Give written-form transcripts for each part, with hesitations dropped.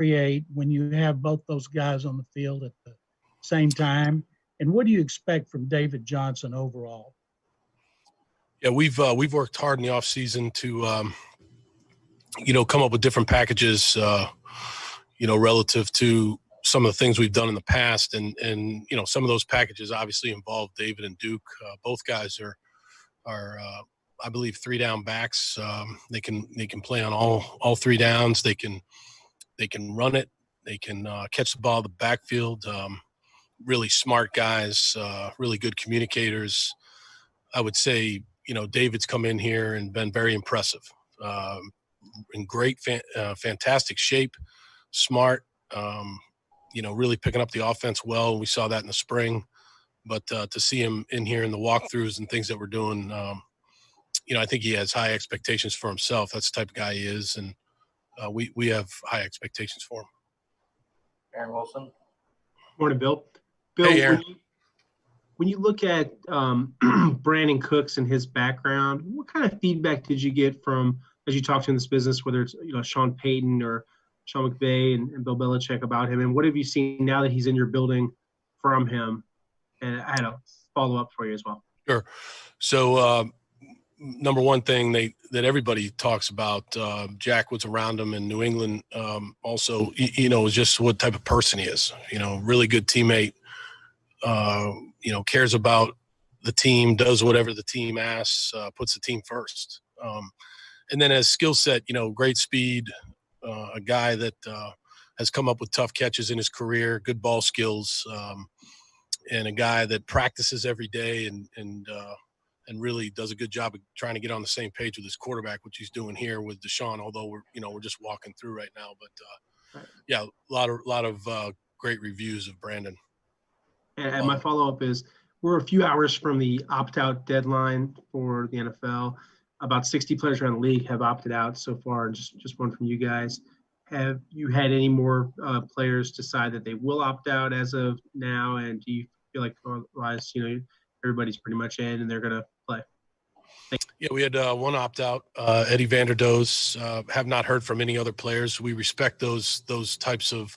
create when you have both those guys on the field at the same time? And what do you expect from David Johnson overall? Yeah, we've worked hard in the offseason to come up with different packages, relative to some of the things we've done in the past, and some of those packages obviously involve David and Duke. Both guys are I believe 3-down backs. They can play on all 3 downs. They can run it. They can catch the ball in the backfield. Really smart guys, really good communicators. I would say, David's come in here and been very impressive. In great, fantastic shape, smart, really picking up the offense well. We saw that in the spring. But to see him in here in the walkthroughs and things that we're doing, I think he has high expectations for himself. That's the type of guy he is, and we have high expectations for him. Aaron Wilson. Morning, Bill. Bill, hey, Aaron. When you look at Brandon Cooks and his background, what kind of feedback did you get from, as you talk to in this business, whether it's Sean Payton or Sean McVay and Bill Belichick about him, and what have you seen now that he's in your building from him? And I had a follow-up for you as well. Sure. So number one thing that everybody talks about, Jack was around him in New England, also, is just what type of person he is. Really good teammate, cares about the team, does whatever the team asks, puts the team first. And then as skill set, great speed, a guy that has come up with tough catches in his career, good ball skills, and a guy that practices every day and really does a good job of trying to get on the same page with his quarterback, which he's doing here with Deshaun, although we're just walking through right now. But yeah, a lot of great reviews of Brandon. And my follow-up is, we're a few hours from the opt-out deadline for the NFL. About 60 players around the league have opted out so far, and just one from you guys. Have you had any more players decide that they will opt out as of now? And do you feel like otherwise, everybody's pretty much in and they're going to play? Yeah, we had one opt-out, Eddie Vanderdoes. Have not heard from any other players. We respect those types of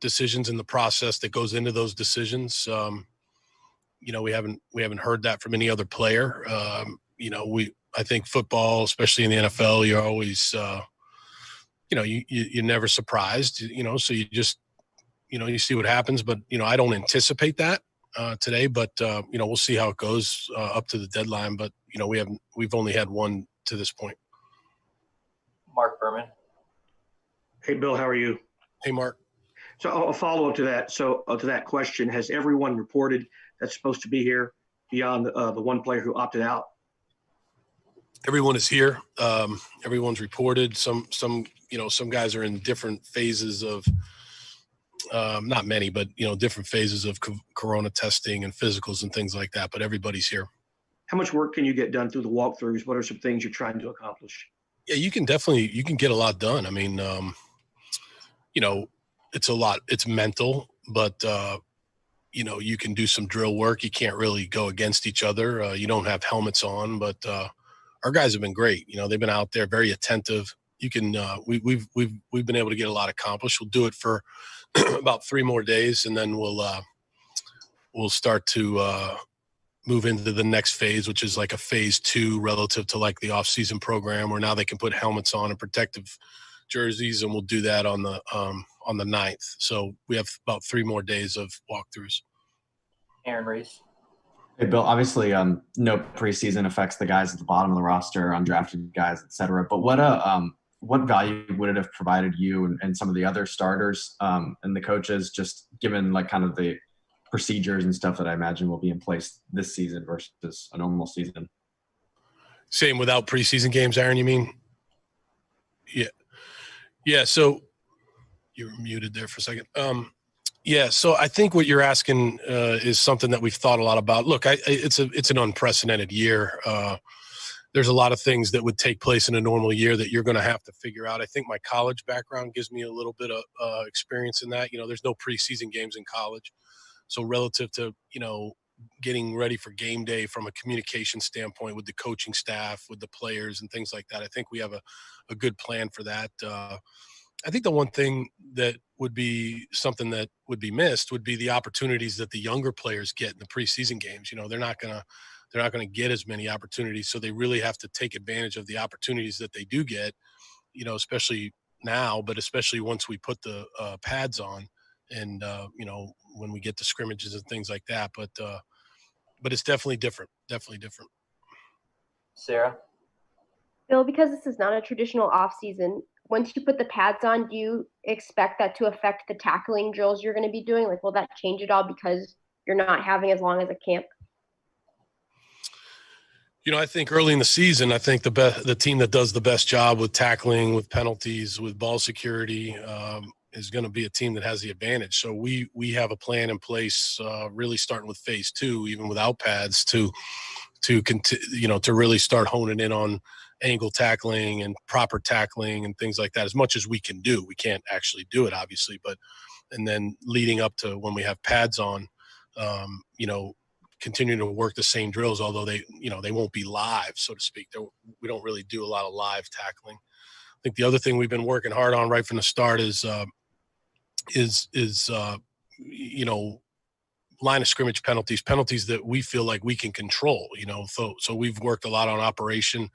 decisions in the process that goes into those decisions. We haven't heard that from any other player. I think football, especially in the NFL, you're always, you're never surprised, so you just, you see what happens. But, I don't anticipate that today, but, we'll see how it goes up to the deadline. But, we've only had one to this point. Mark Berman. Hey, Bill, how are you? Hey, Mark. So I'll follow up to that. So to that question, has everyone reported that's supposed to be here beyond the one player who opted out? Everyone is here. Everyone's reported. Some guys are in different phases of, not many, but, different phases of corona testing and physicals and things like that. But everybody's here. How much work can you get done through the walkthroughs? What are some things you're trying to accomplish? Yeah, you can get a lot done. I mean, it's a lot. It's mental, but, you can do some drill work. You can't really go against each other. You don't have helmets on, but our guys have been great. They've been out there very attentive. You can we've been able to get a lot accomplished. We'll do it for about 3 more days, and then we'll start to move into the next phase, which is like a phase 2 relative to like the off-season program, where now they can put helmets on and protective jerseys, and we'll do that on the 9th. So we have about 3 more days of walkthroughs. Aaron Reese. Hey, Bill, obviously no preseason affects the guys at the bottom of the roster, undrafted guys, et cetera. But what value would it have provided you and some of the other starters and the coaches, just given like kind of the procedures and stuff that I imagine will be in place this season versus a normal season? Same without preseason games, Aaron, you mean? Yeah. Yeah, so you were muted there for a second. Yeah, so I think what you're asking is something that we've thought a lot about. Look, it's an unprecedented year. There's a lot of things that would take place in a normal year that you're going to have to figure out. I think my college background gives me a little bit of experience in that. There's no preseason games in college. So relative to, getting ready for game day from a communication standpoint with the coaching staff, with the players and things like that, I think we have a good plan for that. I think the one thing that would be something that would be missed would be the opportunities that the younger players get in the preseason games. They're not gonna get as many opportunities, so they really have to take advantage of the opportunities that they do get. Especially now, but especially once we put the pads on, and when we get to scrimmages and things like that. But it's definitely different. Definitely different. Sarah? Bill, because this is not a traditional off season, once you put the pads on, do you expect that to affect the tackling drills you're going to be doing? Like, will that change at all because you're not having as long as a camp? I think early in the season, I think the team that does the best job with tackling, with penalties, with ball security, is going to be a team that has the advantage. So we have a plan in place, really starting with phase 2, even without pads, to really start honing in on angle tackling and proper tackling and things like that, as much as we can do. We can't actually do it, obviously, and then leading up to when we have pads on, continuing to work the same drills, although they won't be live, so to speak. We don't really do a lot of live tackling. I think the other thing we've been working hard on right from the start is line of scrimmage penalties that we feel like we can control. So we've worked a lot on operation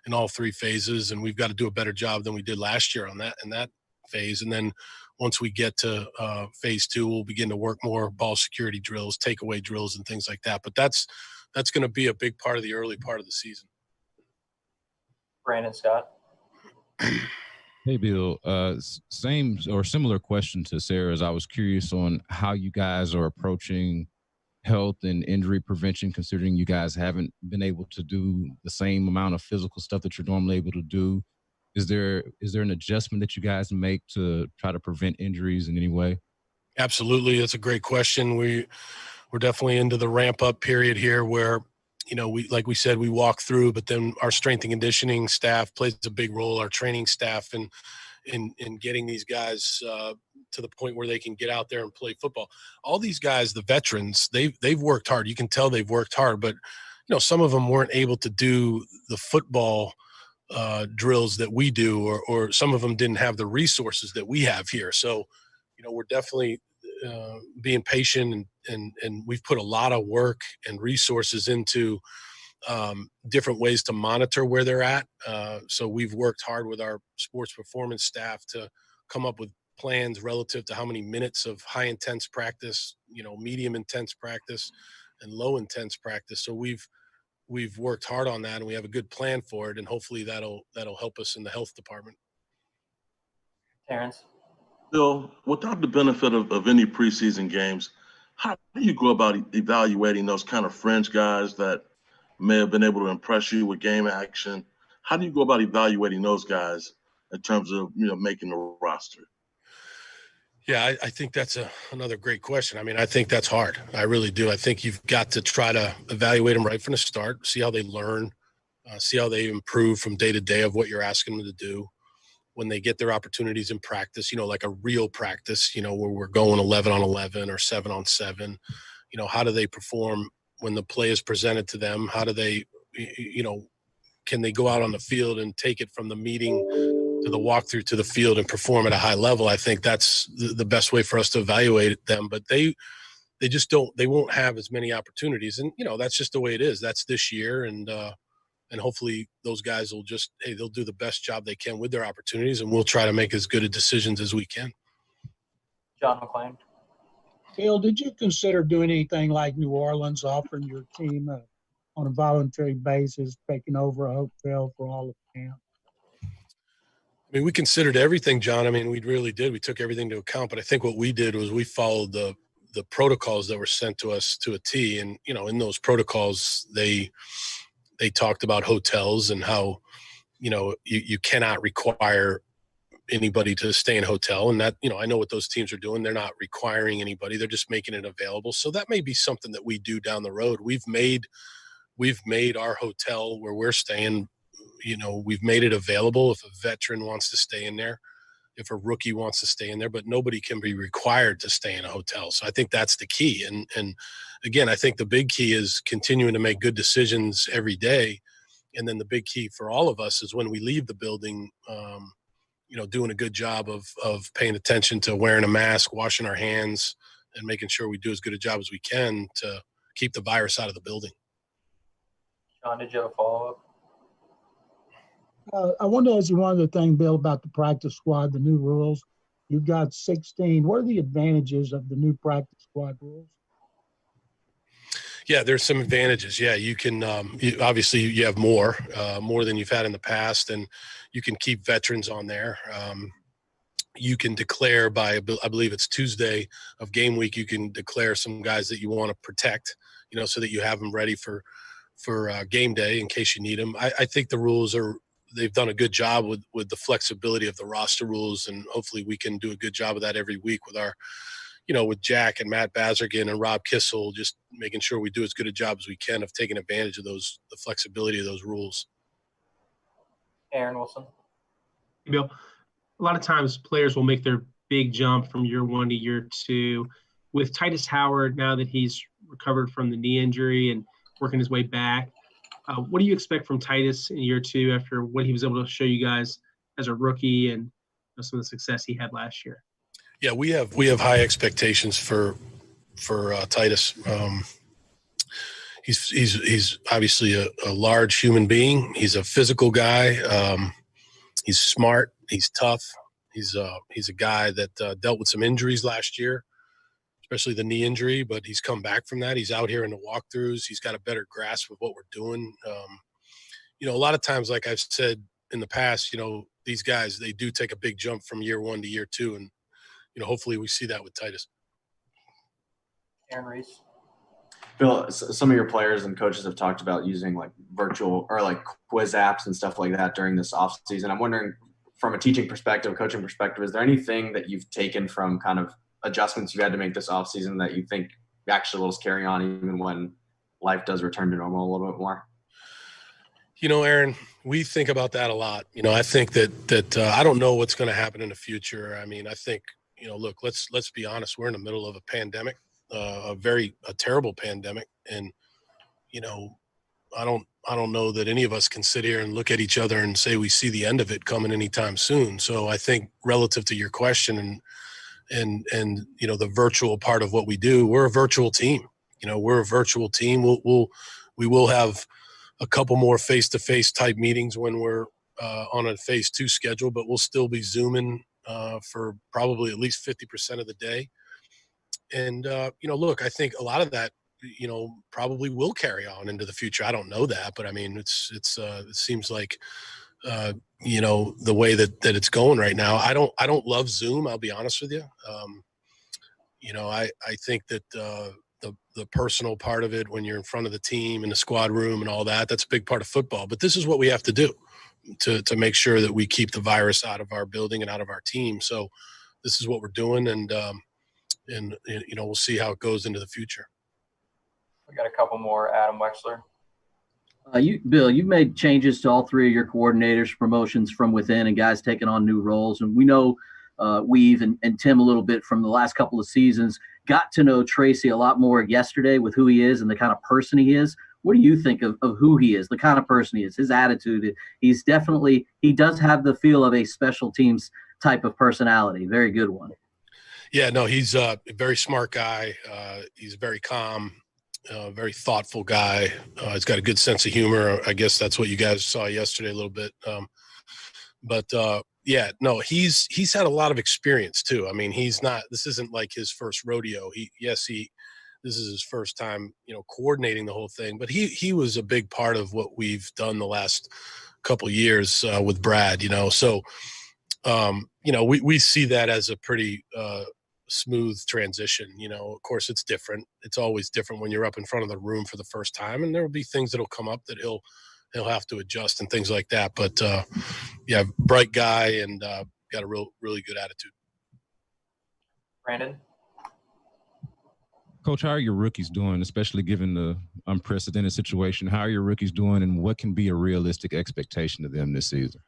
in all 3 phases, and we've got to do a better job than we did last year on that in that phase. And then once we get to phase 2, we'll begin to work more ball security drills, takeaway drills, and things like that. But that's going to be a big part of the early part of the season. Brandon Scott? Hey, Bill. Same or similar question to Sarah's. I was curious on how you guys are approaching health and injury prevention, considering you guys haven't been able to do the same amount of physical stuff that you're normally able to do. Is there an adjustment that you guys make to try to prevent injuries in any way? Absolutely. That's a great question. We're definitely into the ramp up period here where, like we said, we walk through, but then our strength and conditioning staff plays a big role, our training staff, in getting these guys to the point where they can get out there and play football. All these guys, the veterans, they've worked hard. You can tell they've worked hard, but some of them weren't able to do the football drills that we do, or some of them didn't have the resources that we have here. So, we're definitely being patient, and we've put a lot of work and resources into different ways to monitor where they're at. So we've worked hard with our sports performance staff to come up with plans relative to how many minutes of high intense practice, medium intense practice, and low intense practice. So we've worked hard on that, and we have a good plan for it, and hopefully that'll help us in the health department. Terrence? Bill, without the benefit of any preseason games, how do you go about evaluating those kind of fringe guys that may have been able to impress you with game action? How do you go about evaluating those guys in terms of making the roster? Yeah, I think that's another great question. I mean, I think that's hard. I really do. I think you've got to try to evaluate them right from the start, see how they learn, see how they improve from day to day of what you're asking them to do. When they get their opportunities in practice, like a real practice, where we're going 11 on 11 or 7 on 7, how do they perform when the play is presented to them? How do they, can they go out on the field and take it from the meeting to the walkthrough to the field and perform at a high level? I think that's the best way for us to evaluate them, but they won't have as many opportunities. And, that's just the way it is. That's this year. And hopefully those guys will they'll do the best job they can with their opportunities, and we'll try to make as good a decisions as we can. John McClain? Bill, did you consider doing anything like New Orleans, offering your team on a voluntary basis, taking over a hotel for all of camp? I mean, we considered everything, John. I mean, we really did. We took everything into account, but I think what we did was we followed the protocols that were sent to us to a T. And, in those protocols, they talked about hotels and how, you cannot require anybody to stay in a hotel. And that, I know what those teams are doing. They're not requiring anybody. They're just making it available. So that may be something that we do down the road. We've made our hotel where we're staying, we've made it available if a veteran wants to stay in there, if a rookie wants to stay in there, but nobody can be required to stay in a hotel. So I think that's the key. And again, I think the big key is continuing to make good decisions every day. And then the big key for all of us is when we leave the building, doing a good job of paying attention to wearing a mask, washing our hands, and making sure we do as good a job as we can to keep the virus out of the building. John, did you have a follow-up? I wanted to ask you one other thing, Bill, about the practice squad, the new rules. You've got 16. What are the advantages of the new practice squad rules? Yeah, there's some advantages. Yeah, you can obviously you have more than you've had in the past, and you can keep veterans on there. You can declare by, I believe it's Tuesday of game week, you can declare some guys that you want to protect, so that you have them ready for game day in case you need them. I think the rules they've done a good job with the flexibility of the roster rules, and hopefully we can do a good job of that every week with our, with Jack and Matt Bazergan and Rob Kissel, just making sure we do as good a job as we can of taking advantage of the flexibility of those rules. Aaron Wilson. Bill, a lot of times players will make their big jump from year 1 to year 2. With Titus Howard, now that he's recovered from the knee injury and working his way back, what do you expect from Titus in year 2 after what he was able to show you guys as a rookie and some of the success he had last year? Yeah, we have high expectations for Titus. He's obviously a large human being. He's a physical guy. He's smart. He's tough. He's a guy that dealt with some injuries last year, especially the knee injury, but he's come back from that. He's out here in the walkthroughs. He's got a better grasp of what we're doing. A lot of times, like I've said in the past, these guys, they do take a big jump from year 1 to year 2, and hopefully we see that with Titus. Aaron Reese. Bill, some of your players and coaches have talked about using like virtual or like quiz apps and stuff like that during this off season. I'm wondering, from a teaching perspective, coaching perspective, is there anything that you've taken from kind of adjustments you've had to make this off season that you think actually will just carry on even when life does return to normal a little bit more? Aaron, we think about that a lot. I think that I don't know what's going to happen in the future. I mean, I think, look, let's be honest. We're in the middle of a pandemic, a terrible pandemic. And, I don't know that any of us can sit here and look at each other and say we see the end of it coming anytime soon. So I think relative to your question and the virtual part of what we do, we're a virtual team. We're a virtual team. We will have a couple more face-to-face type meetings when we're on a phase 2 schedule, but we'll still be Zooming for probably at least 50% of the day. And, look, I think a lot of that, probably will carry on into the future. I don't know that, but I mean, it seems like, the way that it's going right now. I don't love Zoom. I'll be honest with you. I think that the personal part of it, when you're in front of the team in the squad room and all that, that's a big part of football. But this is what we have to do to make sure that we keep the virus out of our building and out of our team. So this is what we're doing, and we'll see how it goes into the future. We got a couple more. Adam Wexler. Bill, you've made changes to all 3 of your coordinators, promotions from within, and guys taking on new roles. And we know Weave and Tim a little bit from the last couple of seasons. Got to know Tracy a lot more yesterday with who he is and the kind of person he is. What do you think of who he is, the kind of person he is, his attitude? He does have the feel of a special teams type of personality. Very good one. Yeah, no, he's a very smart guy. He's very calm, very thoughtful guy. He's got a good sense of humor. I guess that's what you guys saw yesterday a little bit. Yeah, no, he's had a lot of experience too. I mean, this isn't like his first rodeo. This is his first time, coordinating the whole thing, but he was a big part of what we've done the last couple of years with Brad, so, we see that as a pretty smooth transition. Of course it's different. It's always different when you're up in front of the room for the first time, and there will be things that'll come up that he'll have to adjust and things like that. But yeah, bright guy and got a really good attitude. Brandon. Coach, how are your rookies doing, especially given the unprecedented situation? How are your rookies doing, and what can be a realistic expectation of them this season?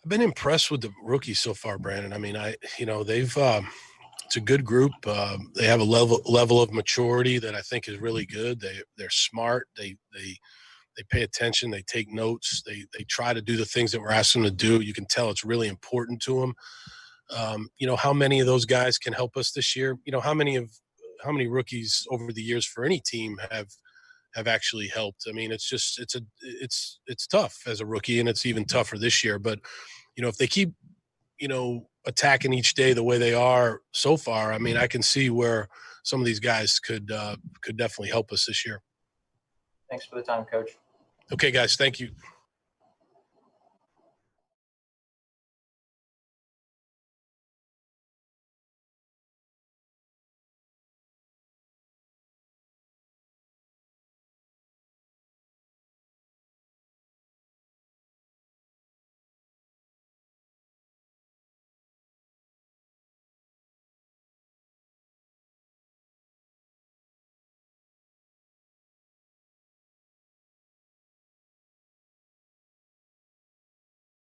I've been impressed with the rookies so far, Brandon. I mean, they've it's a good group. They have a level of maturity that I think is really good. They're smart. They They pay attention. They take notes. They try to do the things that we're asking them to do. You can tell it's really important to them. How many of those guys can help us this year? How many rookies over the years for any team have actually helped? I mean, it's tough as a rookie, and it's even tougher this year. But, if they keep, attacking each day the way they are so far, I mean, I can see where some of these guys could definitely help us this year. Thanks for the time, Coach. Okay, guys. Thank you.